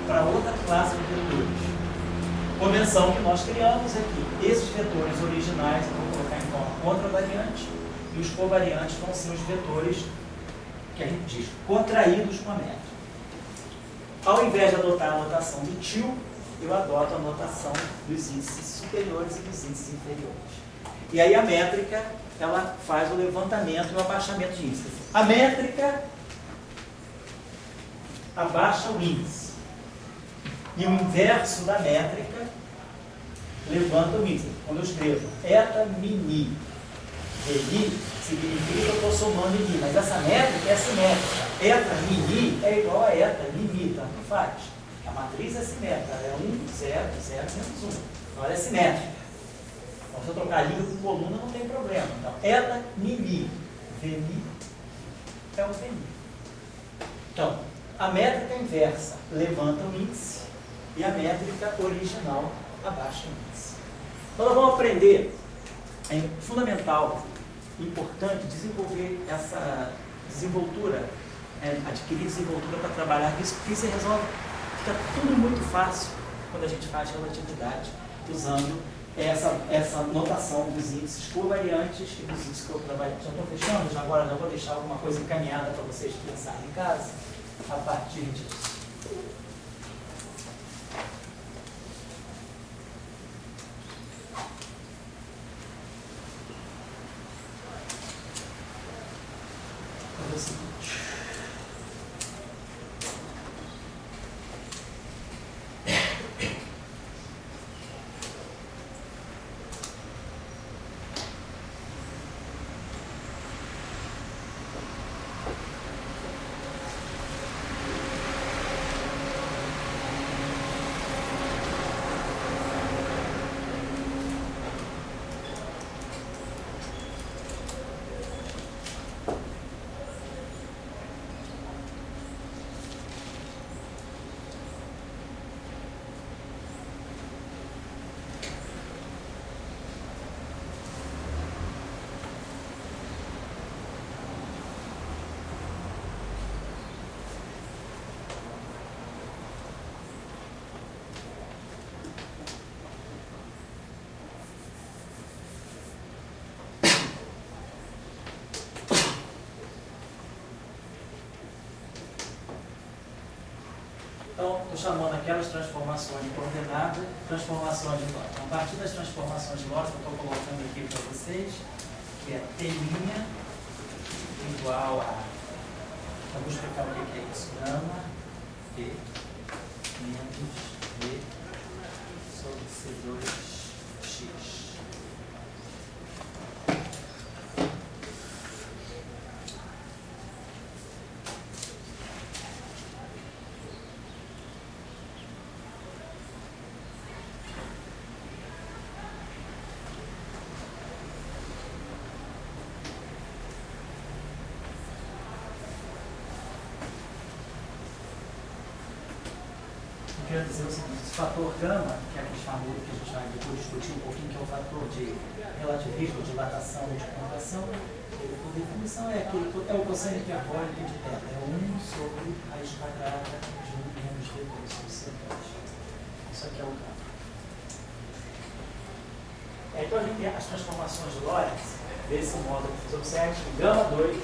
para outra classe de vetores. Convenção que nós criamos é que esses vetores originais eu vou colocar em forma contravariante e os covariantes vão ser os vetores que a gente diz contraídos com a métrica. Ao invés de adotar a notação do tio, eu adoto a notação dos índices superiores e dos índices inferiores. E aí a métrica, ela faz o levantamento e o abaixamento de índices. A métrica abaixa o índice. E o inverso da métrica levanta o índice. Quando eu escrevo eta mini veni, significa que eu estou somando em mi, mas essa métrica é simétrica. Eta mini é igual a eta mini, tanto faz. A matriz é simétrica, é 1, 0, 0, menos 1. Então ela é simétrica. Então, se eu trocar a linha com coluna, não tem problema. Então, eta mini veni é o veni. Então, a métrica inversa levanta o índice e a métrica original abaixa o índice. Então, nós vamos aprender, é fundamental, importante, desenvolver essa desenvoltura, adquirir desenvoltura para trabalhar com isso, porque isso resolve, fica tudo muito fácil quando a gente faz relatividade, usando essa notação dos índices covariantes e dos índices covariantes. Já estou fechando? Agora já vou deixar alguma coisa encaminhada para vocês pensarem em casa a partir disso. É o seguinte. Então, estou chamando aquelas transformações de coordenada, transformações de Lorentz. A partir das transformações de Lorentz, eu estou colocando aqui para vocês, que é T' igual a... Eu vou explicar o que é isso. Gama T menos V sobre C2x. Quero dizer o seguinte, esse fator gama, que é aquele famoso que a gente vai depois discutir um pouquinho, que é o fator de relativismo, dilatação e de contração, ele, por definição, é o cosseno hiperbólico de θ, é 1 sobre raiz quadrada de 1 menos V2 sobre C2. Isso aqui é o gama. Então a gente tem as transformações de Lorentz desse modo que vocês observam, gama 2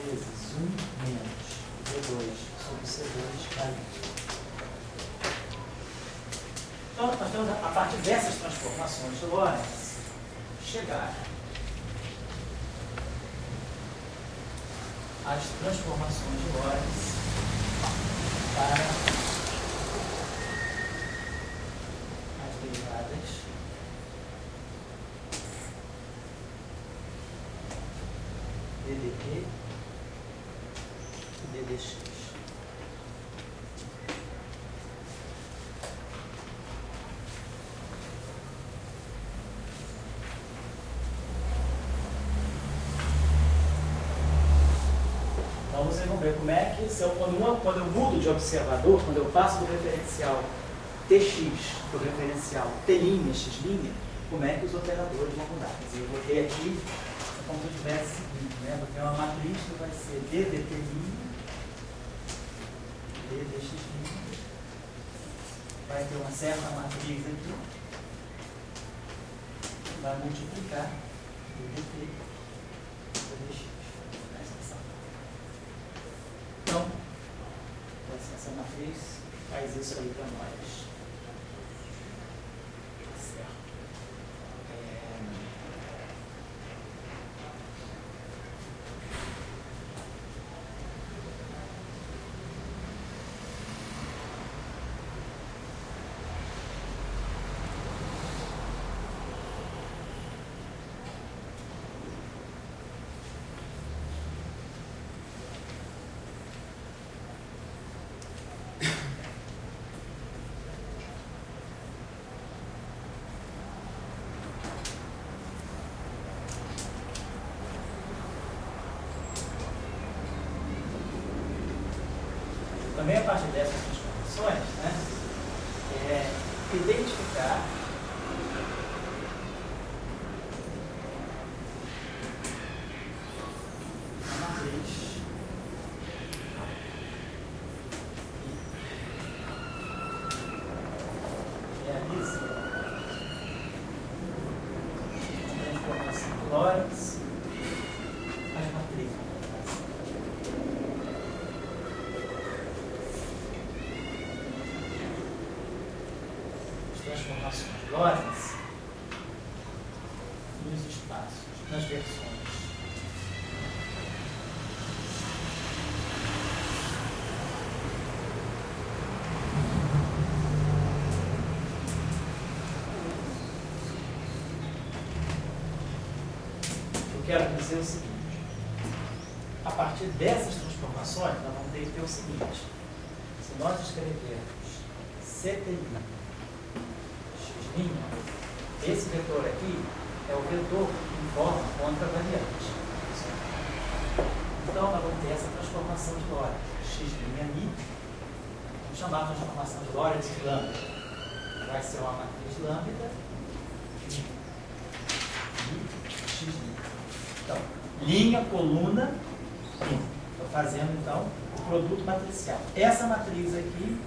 vezes 1 menos V2 sobre C2 vai. Então, nós temos, a partir dessas transformações de Lorentz, chegar às transformações de Lorentz para as derivadas ddt ddx. Então vocês vão ver como é que, quando eu mudo de observador, quando eu passo do referencial Tx para o referencial T', X', como é que os operadores vão mudar. Quer dizer, eu botei aqui, é como se eu tivesse seguinte, né? Vou ter uma matriz que vai ser d dt', d dx', vai ter uma certa matriz aqui, vai multiplicar d dt, d dx. Então, essa matriz faz isso aí para nós. Certo. Também a partir dessas transformações, né, é identificar a matriz e realiza a transformação de Lorentz as matrizes. Transformações de Lorentz nos espaços, nas versões. Eu quero dizer o seguinte: a partir dessas transformações, nós vamos ter que ter o seguinte: se nós escrevermos CTI esse vetor aqui é o vetor em forma contravariante. Então, nós vamos ter essa transformação de Lorentz, x', vamos chamar a transformação de Lorentz de lambda. Vai ser uma matriz lambda e x'. Então, linha, coluna, estou fazendo, então, o produto matricial. Essa matriz aqui,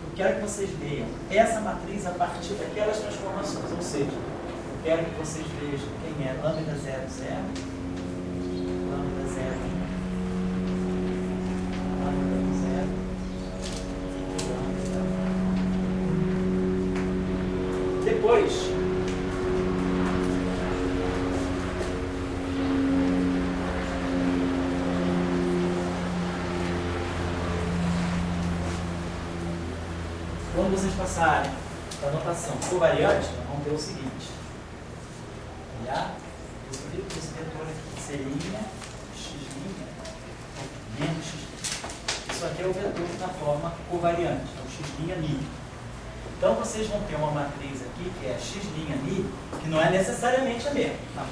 eu quero que vocês vejam essa matriz a partir daquelas transformações, ou seja, eu quero que vocês vejam quem é lambda 0, 0, lambda 0, 1, lambda 0, lambda 1. Depois, quando vocês passarem para a notação covariante, nós vamos ter o seguinte: olhar esse vetor aqui seria x' menos x'. Isso aqui é o vetor na forma covariante, então x'. Então vocês vão ter uma matriz aqui que é x', que não é necessariamente a mesma. Nós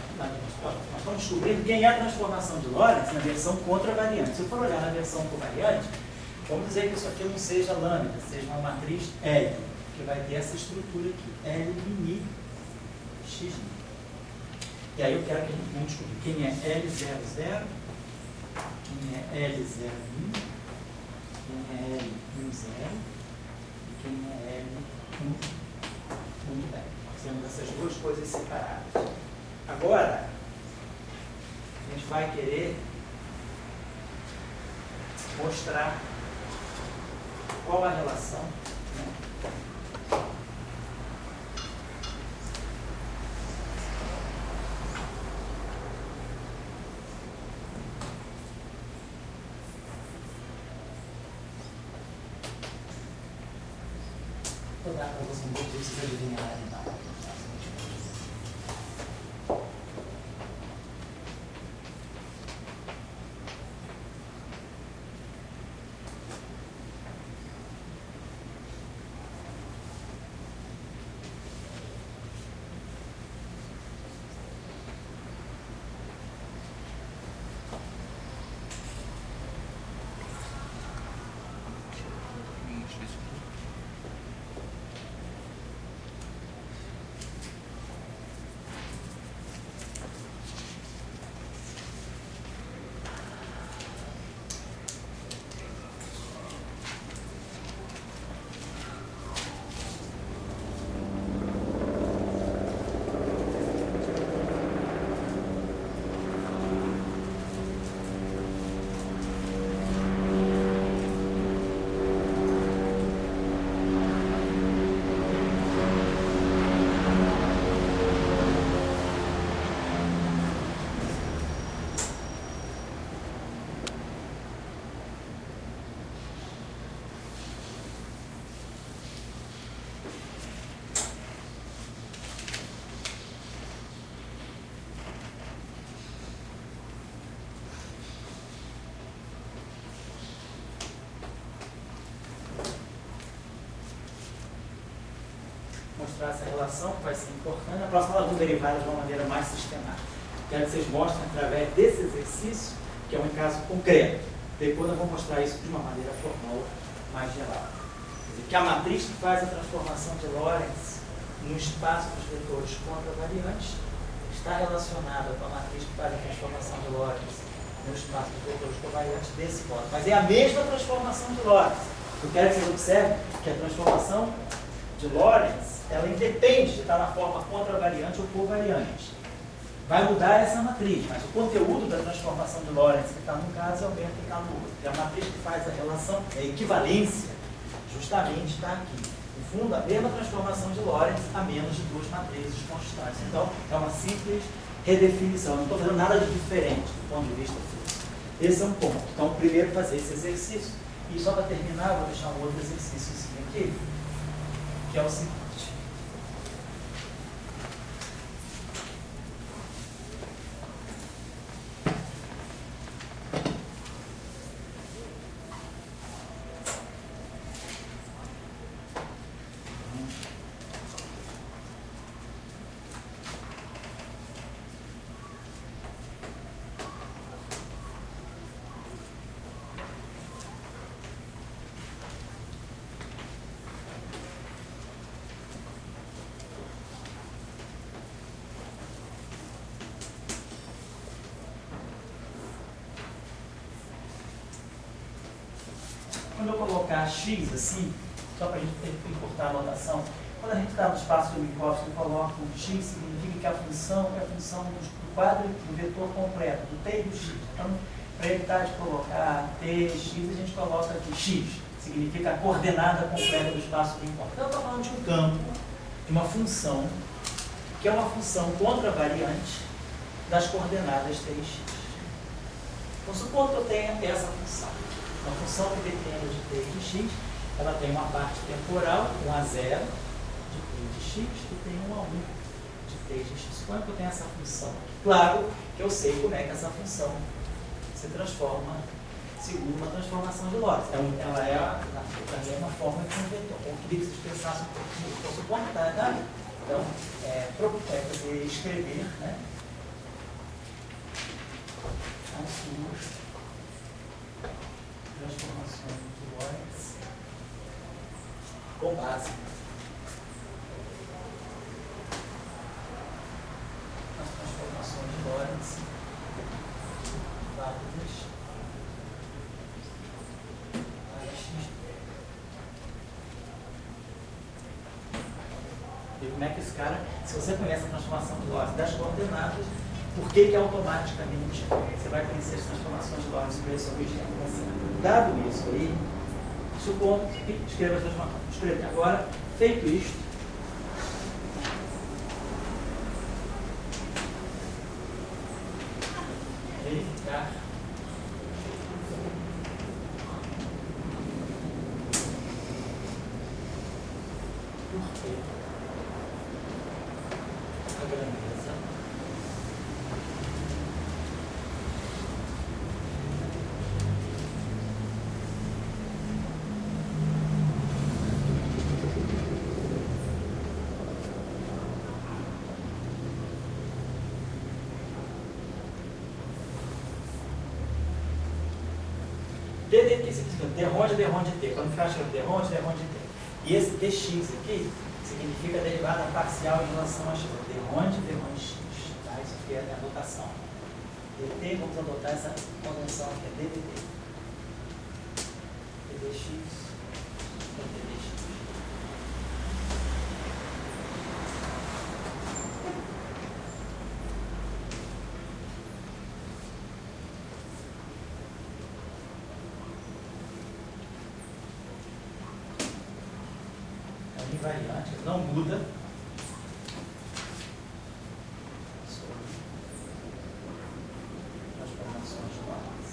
estamos descobrindo quem é a transformação de Lorentz na versão contravariante. Se eu for olhar na versão covariante, vamos dizer que isso aqui não seja lambda, seja uma matriz L, que vai ter essa estrutura aqui, L', x'. E aí eu quero que a gente descobrir quem é L00, quem é L01, quem é L10 e quem é L11. Temos essas duas coisas separadas. Agora, a gente vai querer mostrar qual a relação, né? Vou dar para vocês um pouco, vocês adivinharem, então. mostrar essa relação, que vai ser importante. Na próxima aula eu vou derivar de uma maneira mais sistemática. Quero que vocês mostrem através desse exercício, que é um caso concreto. Depois eu vou mostrar isso de uma maneira formal, mais geral. Quer dizer, que a matriz que faz a transformação de Lorentz no espaço dos vetores contravariantes está relacionada com a matriz que faz a transformação de Lorentz no espaço dos vetores covariantes desse modo. Mas é a mesma transformação de Lorentz. Eu quero que vocês observem que a transformação de Lorentz, ela independe de estar na forma contravariante ou covariante. Vai mudar essa matriz, mas o conteúdo da transformação de Lorentz que está num caso é o mesmo que está no outro. E a matriz que faz a relação, a equivalência, justamente está aqui. No fundo, a mesma transformação de Lorentz a menos de duas matrizes constantes. Então, é uma simples redefinição. Eu não estou fazendo nada de diferente do ponto de vista físico. Esse é um ponto. Então, primeiro fazer esse exercício. E só para terminar, eu vou deixar um outro exercício aqui, que é o seguinte. Quando eu colocar x assim, só para a gente encurtar a notação, quando a gente está no espaço de Minkowski e coloca um x, significa que a função é a função do quadro, do vetor completo, do t e do x. Então, para evitar de colocar t, x, a gente coloca aqui x, significa a coordenada completa do espaço de Minkowski. Então, eu estou falando de um campo, de uma função, que é uma função contravariante das coordenadas t e x. Então, supondo que eu tenha essa função. Uma função que depende de t e de x, ela tem uma parte temporal, 1 a 0, de t e de x, e tem 1 a 1 de t e de x. Suponho que eu tenho essa função. Claro que eu sei como é que essa função se transforma segundo uma transformação de Lorentz. Ela é uma forma de um vetor. Eu queria que vocês pensassem um pouquinho. Então, suponho que está errado. Então, fazer escrever, né? As suas transformações de Lorentz com base nas transformações de Lorentz válidas para x. E como é que esse cara, se você conhece a transformação de Lorentz das coordenadas, por que automaticamente você vai conhecer as transformações de Lorentz para esse objeto? Dado isso aí, supondo que escreva as transformações. Escreve agora, feito isto, verificar por que a grandeza D que significa derrond de t. Quando ficar achando derrond de t. E esse dx aqui significa a derivada parcial em relação a x. Derrond x. Tá? Isso aqui é a notação. dt, vamos adotar essa convenção aqui, é ddt. ddx é ddx. Invariante, não muda sobre transformações de Lorentz.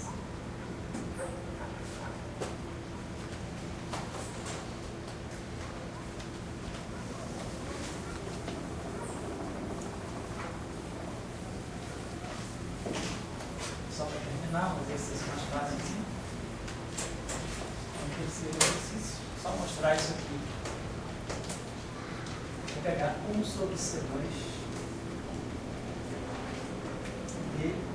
Só para terminar, um exercício mais fácil assim. Um terceiro exercício, só mostrar isso aqui. Vou pegar 1 sobre C2 de dt'.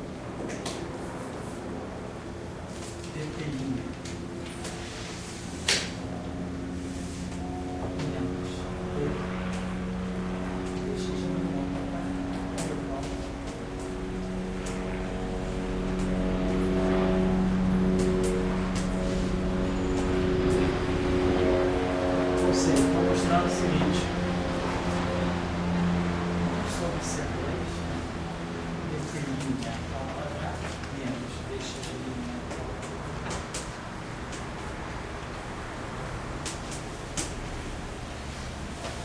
Ou seja, estou mostrando o seguinte: 1 sobre C2 dt' menos dx'.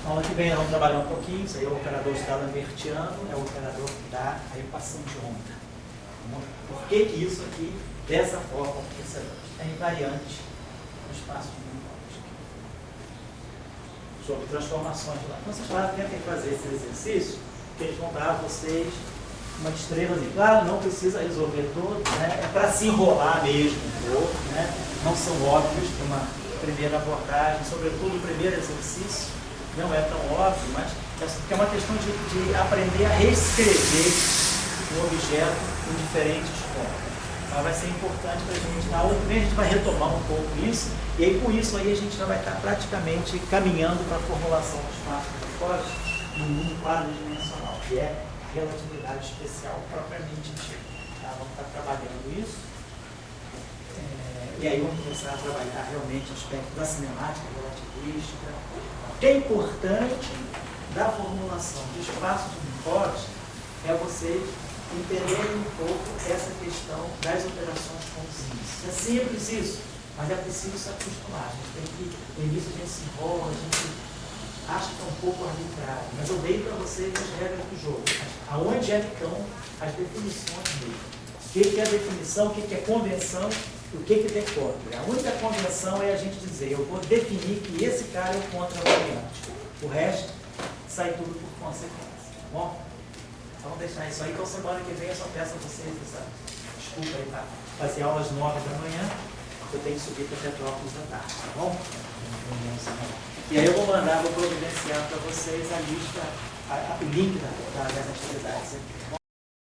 Aula que vem nós vamos trabalhar um pouquinho. Isso aí é o operador D'Alembertiano, é o operador da equação de onda. Por que isso aqui, dessa forma, é invariante no espaço de Minkowski? Sobre transformações de lá. Então, vocês tentem fazer esse exercício, que eles vão dar a vocês uma estrela de claro, não precisa resolver tudo, né? É para se enrolar mesmo um pouco, né? Não são óbvios para uma primeira abordagem, sobretudo o primeiro exercício, não é tão óbvio, mas é uma questão de aprender a reescrever um objeto em diferentes formas. Então vai ser importante para a gente, na aula que vem a gente vai retomar um pouco isso, e aí com isso aí a gente já vai estar praticamente caminhando para a formulação dos espaços de Minkowski num quadro dimensional, que é relatividade especial propriamente dita. Tá? Vamos estar trabalhando isso. E aí vamos começar a trabalhar realmente o aspecto da cinemática relativística. O que é importante da formulação de espaços de Minkowski é vocês entenderem um pouco essa questão das operações com os índices. É simples isso, mas é preciso se acostumar. A gente tem que, no início a gente se enrola, a gente acha que é um pouco arbitrário, mas eu dei para vocês as regras do jogo. Aonde é que estão as definições dele? O que é definição, o que é convenção, o que decora. A única convenção é a gente dizer, eu vou definir que esse cara é o contravariante. O resto sai tudo por consequência, tá bom? Então vamos deixar isso aí. Então semana que vem eu só peço a vocês essa desculpa aí para fazer aulas 9 da manhã, eu tenho que subir para Petrópolis à tarde, tá bom? E aí eu vou providenciar para vocês a lista, o link das atividades.